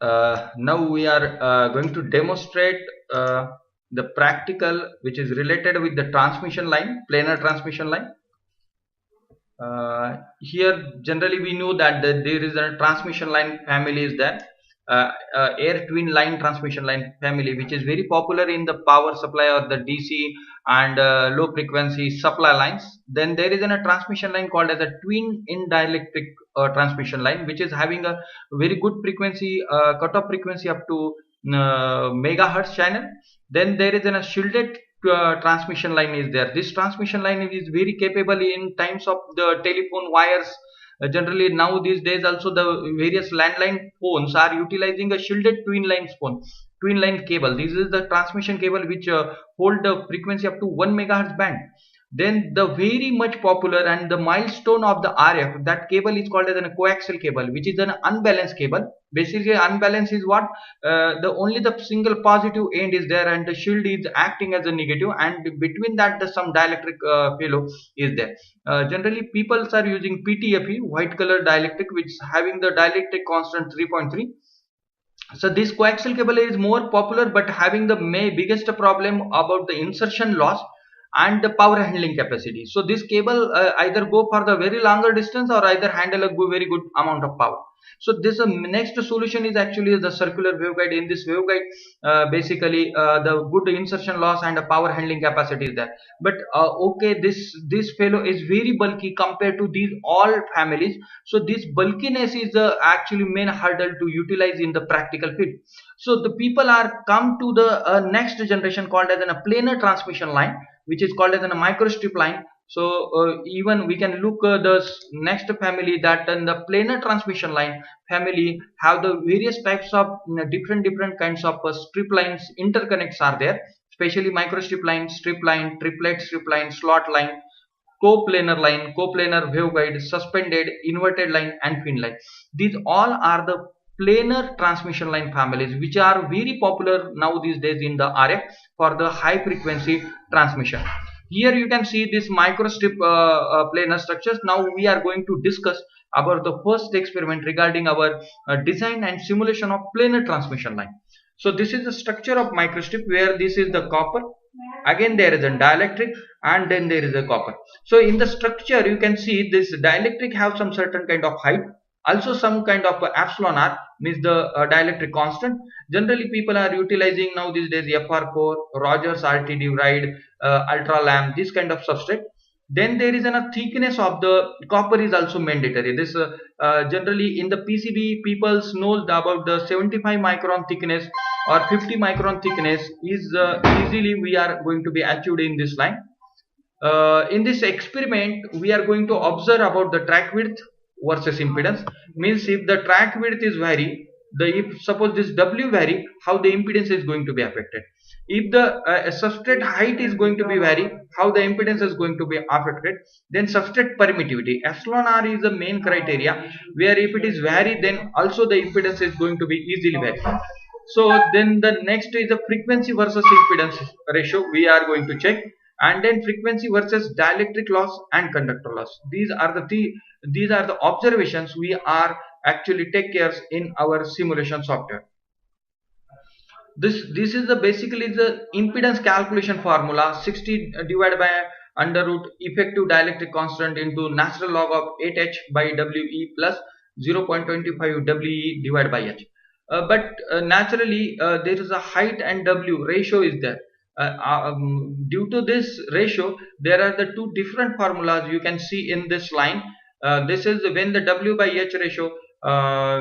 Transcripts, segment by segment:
Now we are going to demonstrate the practical which is related with the transmission line, planar transmission line. Here generally we know that there is a transmission line family is there, air twin line transmission line family, which is very popular in the power supply or the DC and low frequency supply lines. Then there is a transmission line called as a twin in dielectric transmission line, which is having a very good frequency, cutoff frequency up to megahertz channel. Then there is a shielded transmission line is there. This transmission line is very capable in times of the telephone wires. Generally now these days also the various landline phones are utilizing a shielded twin line cable. This is the transmission cable which hold the frequency up to 1 megahertz band. Then the very much popular and the milestone of the RF, that cable is called as a coaxial cable, which is an unbalanced cable. Basically unbalanced is what, the only the single positive end is there and the shield is acting as a negative, and between that the some dielectric fellow is there. Generally people are using PTFE, white color dielectric, which is having the dielectric constant 3.3. So this coaxial cable is more popular, but having the biggest problem about the insertion loss and the power handling capacity. So this cable either go for the very longer distance or either handle a very good amount of power. So this next solution is actually the circular waveguide. In this waveguide basically the good insertion loss and the power handling capacity is there. But okay, this fellow is very bulky compared to these all families. So this bulkiness is the actually main hurdle to utilize in the practical field. So the people are come to the next generation called as a planar transmission line, which is called as a microstrip line. So even we can look the next family, that in the planar transmission line family have the various types of different kinds of strip lines interconnects are there, especially microstrip line, strip line, triplet strip line, slot line, line, coplanar waveguide, suspended, inverted line, and fin line. These all are the planar transmission line families which are very popular now these days in the RF for the high frequency transmission. Here you can see this microstrip planar structures. Now we are going to discuss about the first experiment regarding our design and simulation of planar transmission line. So this is the structure of microstrip, where this is the copper, again there is a dielectric, and then there is a copper. So in the structure you can see this dielectric have some certain kind of height, also some kind of epsilon r, means the dielectric constant. Generally people are utilizing now these days FR core, Rogers RTD ride, ultra lamp, this kind of substrate. Then there is a thickness of the copper is also mandatory. This generally in the PCB people knows about the 75 micron thickness or 50 micron thickness is easily we are going to be achieved in this line. In this experiment we are going to observe about the track width versus impedance. Means if the track width is vary, if suppose this W vary, how the impedance is going to be affected. If the substrate height is going to be vary, how the impedance is going to be affected. Then substrate permittivity, epsilon r is the main criteria, where if it is vary, then also the impedance is going to be easily vary. So then the next is the frequency versus impedance ratio we are going to check, and then frequency versus dielectric loss and conductor loss. These are the observations we are actually take care in our simulation software. This is the basically the impedance calculation formula, 60 divided by under root effective dielectric constant into natural log of 8h by We plus 0.25 We divided by h. But naturally there is a height and W ratio is there. Due to this ratio there are the two different formulas you can see in this line. This is when the W by H ratio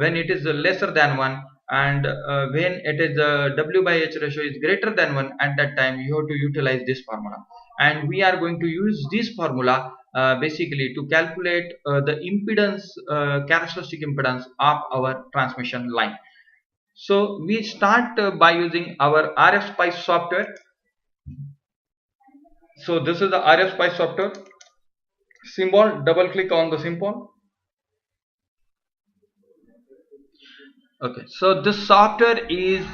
when it is lesser than 1, and when it is W by H ratio is greater than 1, at that time you have to utilize this formula, and we are going to use this formula basically to calculate the impedance, characteristic impedance of our transmission line. So we start by using our RF Spice software. So this is the RF Spice software. Symbol, double click on the symbol. Okay, so this software is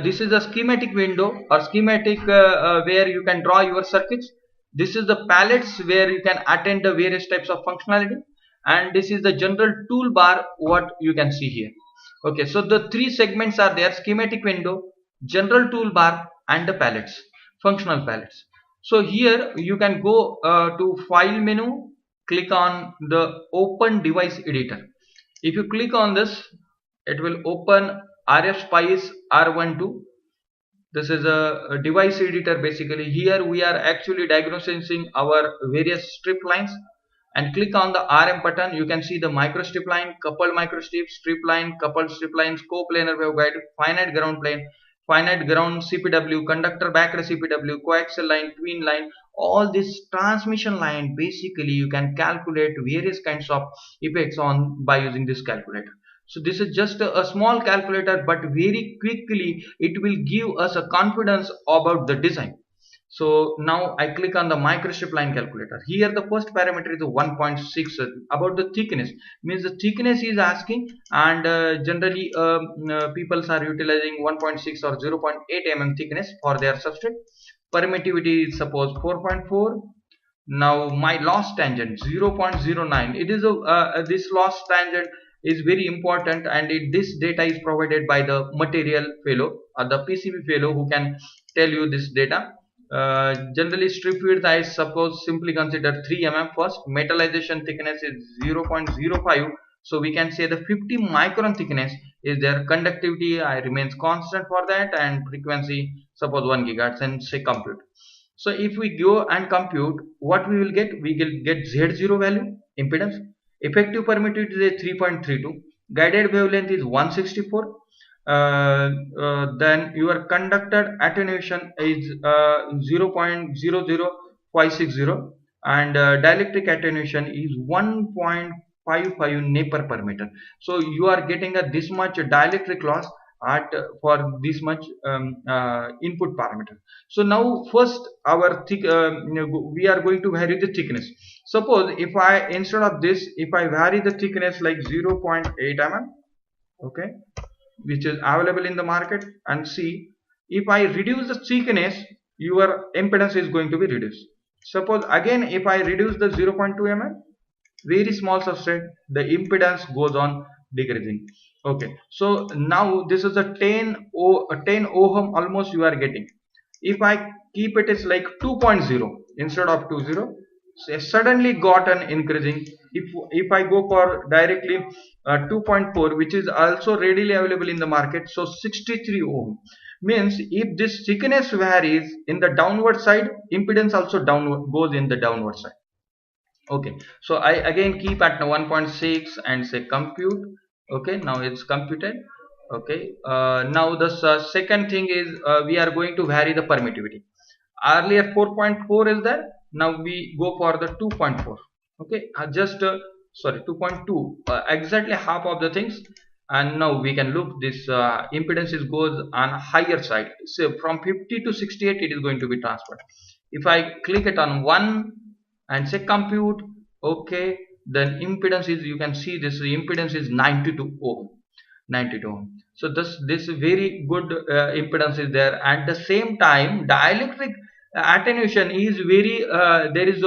this is a schematic window or schematic where you can draw your circuits. This is the palettes where you can attend the various types of functionality, and this is the general toolbar what you can see here. Okay, so the three segments are there: schematic window, general toolbar, and the palettes, functional palettes. So here you can go to file menu, click on the open device editor. If you click on this, it will open RFSpice R12. This is a device editor. Basically here we are actually diagnosing our various strip lines, and click on the RM button. You can see the micro strip line, coupled micro strip line, coupled strip lines, coplanar waveguide, finite ground plane, finite ground CPW, conductor backed CPW, coaxial line, twin line. All this transmission line, basically you can calculate various kinds of effects on by using this calculator. So this is just a small calculator, but very quickly it will give us a confidence about the design. So now I click on the microstrip line calculator. Here the first parameter is 1.6. About the thickness, means the thickness is asking, and generally people are utilizing 1.6 or 0.8 mm thickness for their substrate. Permittivity is suppose 4.4. Now my loss tangent 0.09. It is a this loss tangent is very important, and this data is provided by the material fellow or the PCB fellow who can tell you this data. Generally strip width I suppose simply consider 3 mm first. Metallization thickness is 0.05, so we can say the 50 micron thickness is there. Conductivity I remains constant for that, and frequency suppose 1 gigahertz, and say compute. So if we go and compute, what we will get? We will get Z0 value, impedance. Effective permittivity is 3.32. Guided wavelength is 164. Then your conductor attenuation is 0.00560, and dielectric attenuation is 1.55 Nm per meter. So you are getting this much dielectric loss at for this much input parameter. So now first our we are going to vary the thickness. Suppose if I, instead of this, if I vary the thickness like 0.8 mm, okay, which is available in the market, and see, if I reduce the thickness, your impedance is going to be reduced. Suppose again if I reduce the 0.2 mm, very small substrate, the impedance goes on decreasing. Okay, so now this is a 10 ohm almost you are getting. If I keep it as like 2.0 instead of 20, suddenly got an increasing. If I go for directly 2.4, which is also readily available in the market, so 63 ohm, means if this thickness varies in the downward side, impedance also downward goes in the downward side. Okay, so I again keep at 1.6 and say compute. Okay, now it's computed. Okay, now the second thing is we are going to vary the permittivity. Earlier 4.4 is there, now we go for the 2.4. okay, just sorry, 2.2, exactly half of the things. And now we can look this impedance is goes on higher side, so from 50 to 68 it is going to be transferred. If I click it on 1 and say compute, okay, then impedance is, you can see this impedance is 92 ohm. 92 ohm. So this very good impedance is there. At the same time, dielectric attenuation is very there is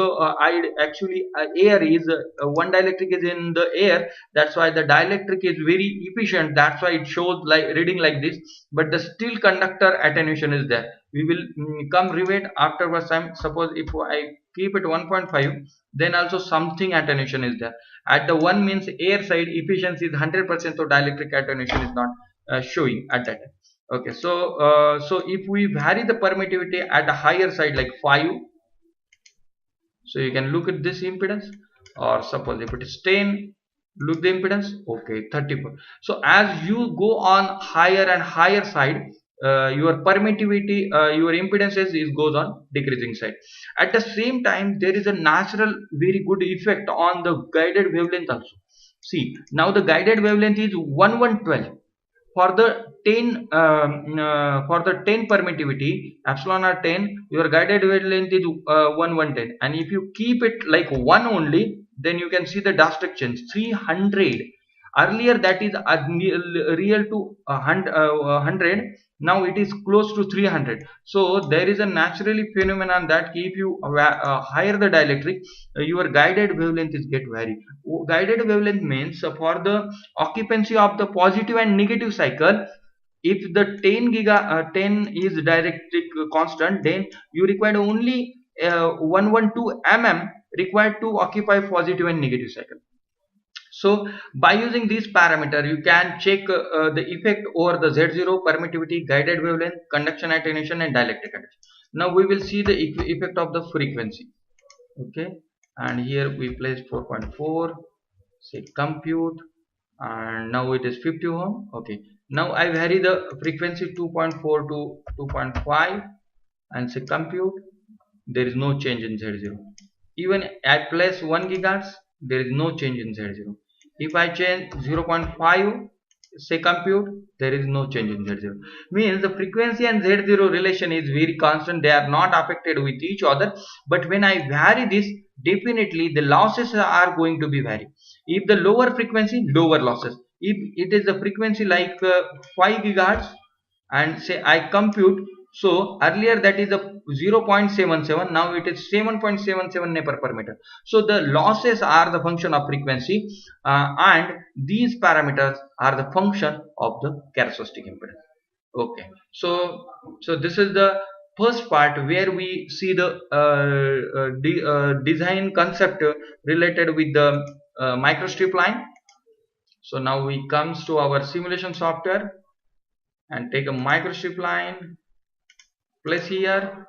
actually air is one dielectric is in the air, that's why the dielectric is very efficient, that's why it shows like reading like this, but the still conductor attenuation is there. We will come revert afterwards time. Suppose if I keep it 1.5, then also something attenuation is there. At the 1 means air side efficiency is 100%, so dielectric attenuation is not showing at that time. Okay, so so if we vary the permittivity at a higher side like 5, so you can look at this impedance, or suppose if it is 10, look the impedance, okay, 34. So as you go on higher and higher side, your permittivity, your impedances is goes on decreasing side. At the same time, there is a natural very good effect on the guided wavelength also. See, now the guided wavelength is 1112. For the 10 permittivity, epsilon r 10, your guided wavelength is 1110, and if you keep it like 1 only, then you can see the drastic change, 300 Earlier that is real to 100, now it is close to 300. So there is a naturally phenomenon that if you higher the dielectric, your guided wavelength is get vary. Guided wavelength means for the occupancy of the positive and negative cycle, if the 10 is dielectric constant, then you require only 112 mm required to occupy positive and negative cycle. So by using this parameter, you can check the effect over the Z0, permittivity, guided wavelength, conduction attenuation, and dielectric conduction. Now we will see the effect of the frequency. Okay, and here we place 4.4, say compute, and now it is 50 ohm. Okay, now I vary the frequency 2.4 to 2.5 and say compute. There is no change in Z0. Even I place 1 gigahertz, there is no change in Z0. If I change 0.5, say compute, there is no change in Z0. Means the frequency and Z0 relation is very constant. They are not affected with each other. But when I vary this, definitely the losses are going to be vary. If the lower frequency, lower losses. If it is a frequency like 5 gigahertz and say I compute, so earlier that is a 0.77, now it is 7.77 Nepher per meter. So the losses are the function of frequency, and these parameters are the function of the characteristic impedance. Okay, so this is the first part where we see the design concept related with the microstrip line. So now we comes to our simulation software and take a microstrip line, place here,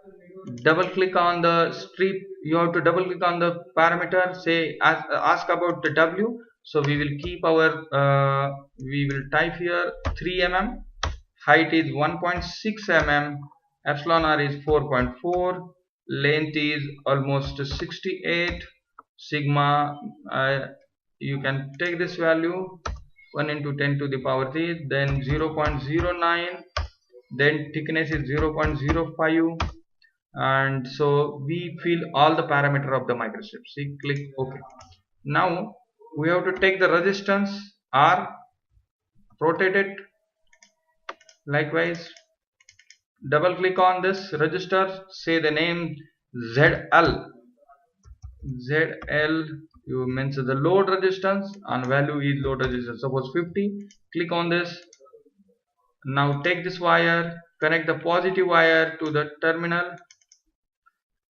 double click on the strip. You have to double click on the parameter, say ask about the W. So we will keep our we will type here 3 mm, height is 1.6 mm, epsilon r is 4.4, length is almost 68, sigma you can take this value 1 into 10 to the power 3, then 0.09, then thickness is 0.05, and so we fill all the parameter of the microstrip. See, click OK. Now we have to take the resistance R, rotate it, likewise double click on this resistor, say the name ZL. You mention the load resistance and value is load resistance, suppose 50. Click on this. Now take this wire, connect the positive wire to the terminal,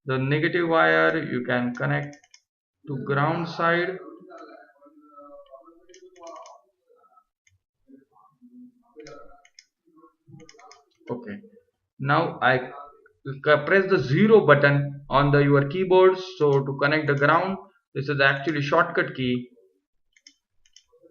the negative wire you can connect to ground side. Okay, now I press the 0 button on the your keyboard, so to connect the ground. This is actually shortcut key.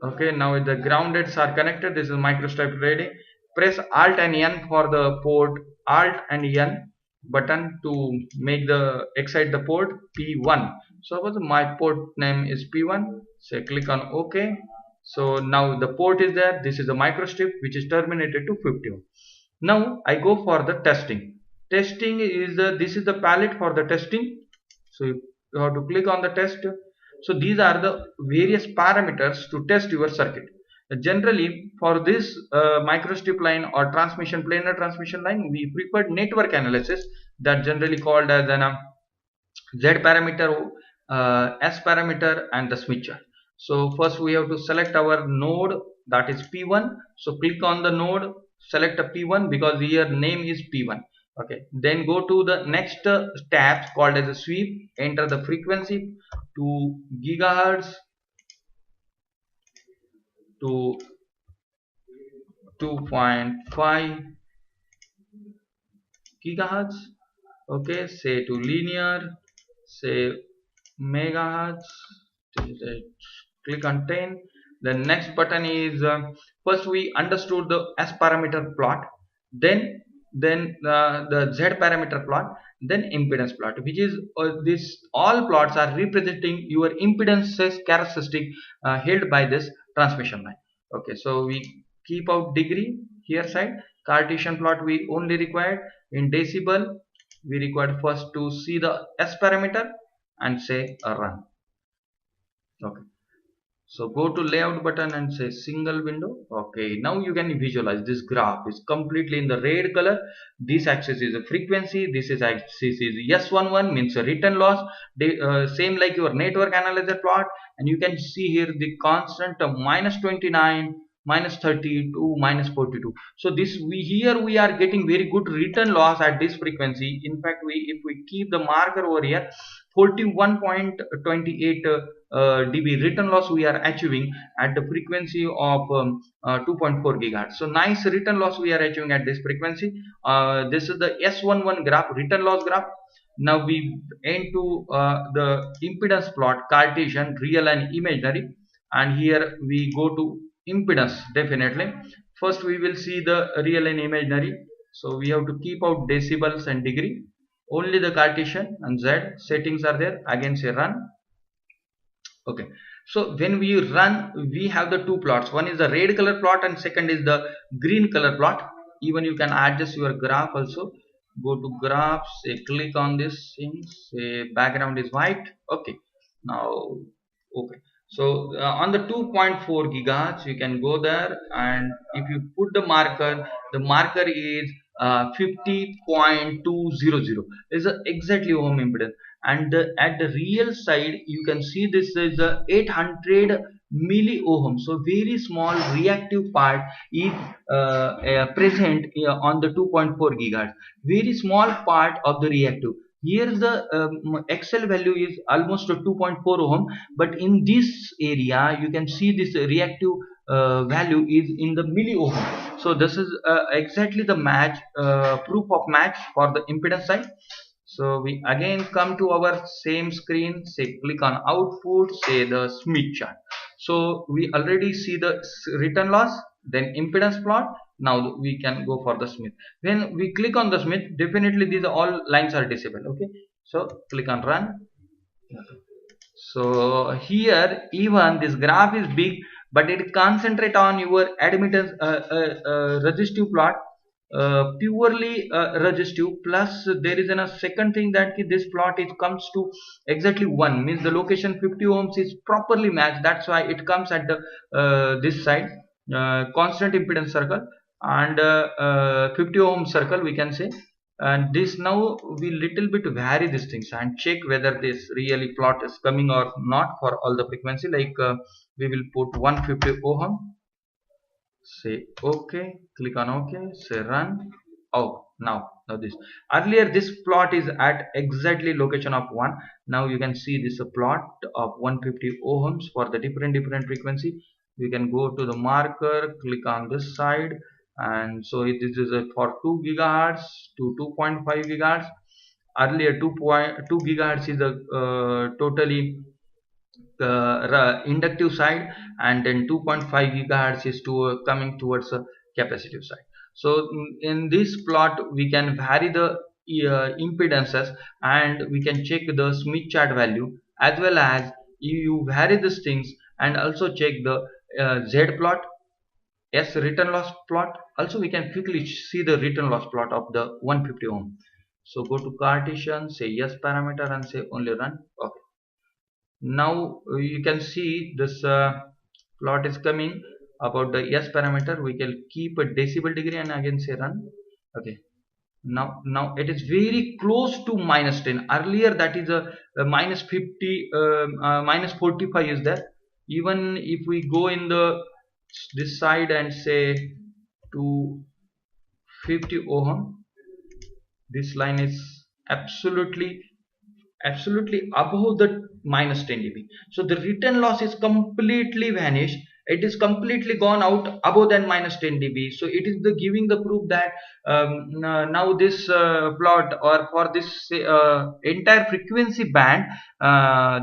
Okay, now the groundeds are connected. This is microstrip ready. Press Alt and N for the port, Alt and N button to make the excite the port P1. So suppose my port name is P1, say click on OK. So now the port is there. This is a microstrip which is terminated to 50 ohm. Now I go for the testing. Testing is this is the palette for the testing. So you have to click on the test. So these are the various parameters to test your circuit. Generally for this microstrip line or transmission planar transmission line, we prefer network analysis, that generally called as an Z parameter, S parameter, and the switcher. So first we have to select our node, that is P1. So click on the node, select a P1 because here name is P1. Okay, then go to the next tab called as a sweep, enter the frequency to gigahertz to 2.5 gigahertz. Okay, say to linear, say megahertz, click on 10. The next button is first we understood the S parameter plot, then the Z parameter plot, then impedance plot, which is this all plots are representing your impedances characteristic held by this transmission line. Okay, so we keep out degree here side. Cartesian plot we only required in decibel. We required first to see the S parameter and say run. Okay, So go to layout button and say single window. Okay, now you can visualize this graph is completely in the red color. This axis is a frequency, this is axis is S11 means a return loss. Same like your network analyzer plot, and you can see here the constant of -29, -32, -42. So this we are getting very good return loss at this frequency. In fact, if we keep the marker over here, 41.28 dB return loss we are achieving at the frequency of 2.4 gigahertz. So nice return loss we are achieving at this frequency. This is the S11 graph, return loss graph. Now we into the impedance plot, Cartesian, real and imaginary, and here we go to impedance. Definitely first we will see the real and imaginary, so we have to keep out decibels and degree. Only the Cartesian and Z settings are there. Again say run. Okay, so when we run, we have the two plots. One is the red color plot and second is the green color plot. Even you can adjust your graph also. Go to graph, say click on this thing, say background is white. Okay, now okay, so on the 2.4 gigahertz you can go there, and if you put the marker is 50.200 is exactly ohm impedance, and at the real side you can see this is 800 milli ohm. So very small reactive part is present on the 2.4 gigahertz, very small part of the reactive. Here the XL value is almost 2.4 ohm, but in this area you can see this reactive value is in the milli ohm. So this is exactly the match, proof of match for the impedance side. So we again come to our same screen, say click on output, say the Smith chart. So we already see the return loss, then impedance plot. Now we can go for the Smith. When we click on the Smith, definitely these all lines are disabled. Okay, so click on run. So here even this graph is big, but it concentrate on your admittance resistive plot, purely resistive. Plus there is a second thing that this plot it comes to exactly 1, means the location 50 ohms is properly matched. That's why it comes at the this side, constant impedance circle, and 50 ohm circle we can say. And this now we little bit vary these things and check whether this really plot is coming or not for all the frequency. Like we will put 150 ohm, say okay, click on okay, say run. Oh, now this earlier this plot is at exactly location of 1. Now you can see this plot of 150 ohms for the different frequency. We can go to the marker, click on this side, and so this is for 2 gigahertz to 2.5 gigahertz. Earlier 2.2 gigahertz is a totally inductive side, and then 2.5 gigahertz is to coming towards the capacitive side. So in this plot we can vary the impedances, and we can check the Smith chart value, as well as you vary these things and also check the Z plot, S return loss plot. Also we can quickly see the return loss plot of the 150 ohm. So go to Cartesian, say yes parameter, and say only run. Okay, now you can see this plot is coming about the S parameter. We can keep a decibel degree and again say run. Okay, now it is very close to -10. Earlier that is a -50, -45 is there. Even if we go in the this side and say to 50 ohm, this line is absolutely above the -10 dB. So the return loss is completely vanished. It is completely gone out above than -10 dB. So it is the giving the proof that now this plot, or for this entire frequency band,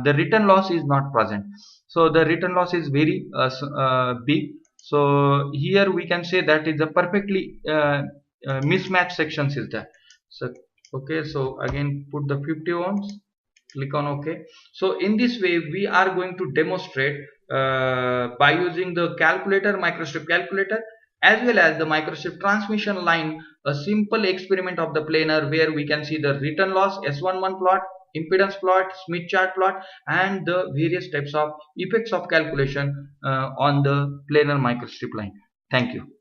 the return loss is not present. So the return loss is very big. So here we can say that is a perfectly mismatched sections is there. So okay, so again put the 50 ohms, click on OK. So in this way we are going to demonstrate by using the calculator, microstrip calculator, as well as the microstrip transmission line, a simple experiment of the planar where we can see the return loss S11 plot, impedance plot, Smith chart plot, and the various types of effects of calculation on the planar microstrip line. Thank you.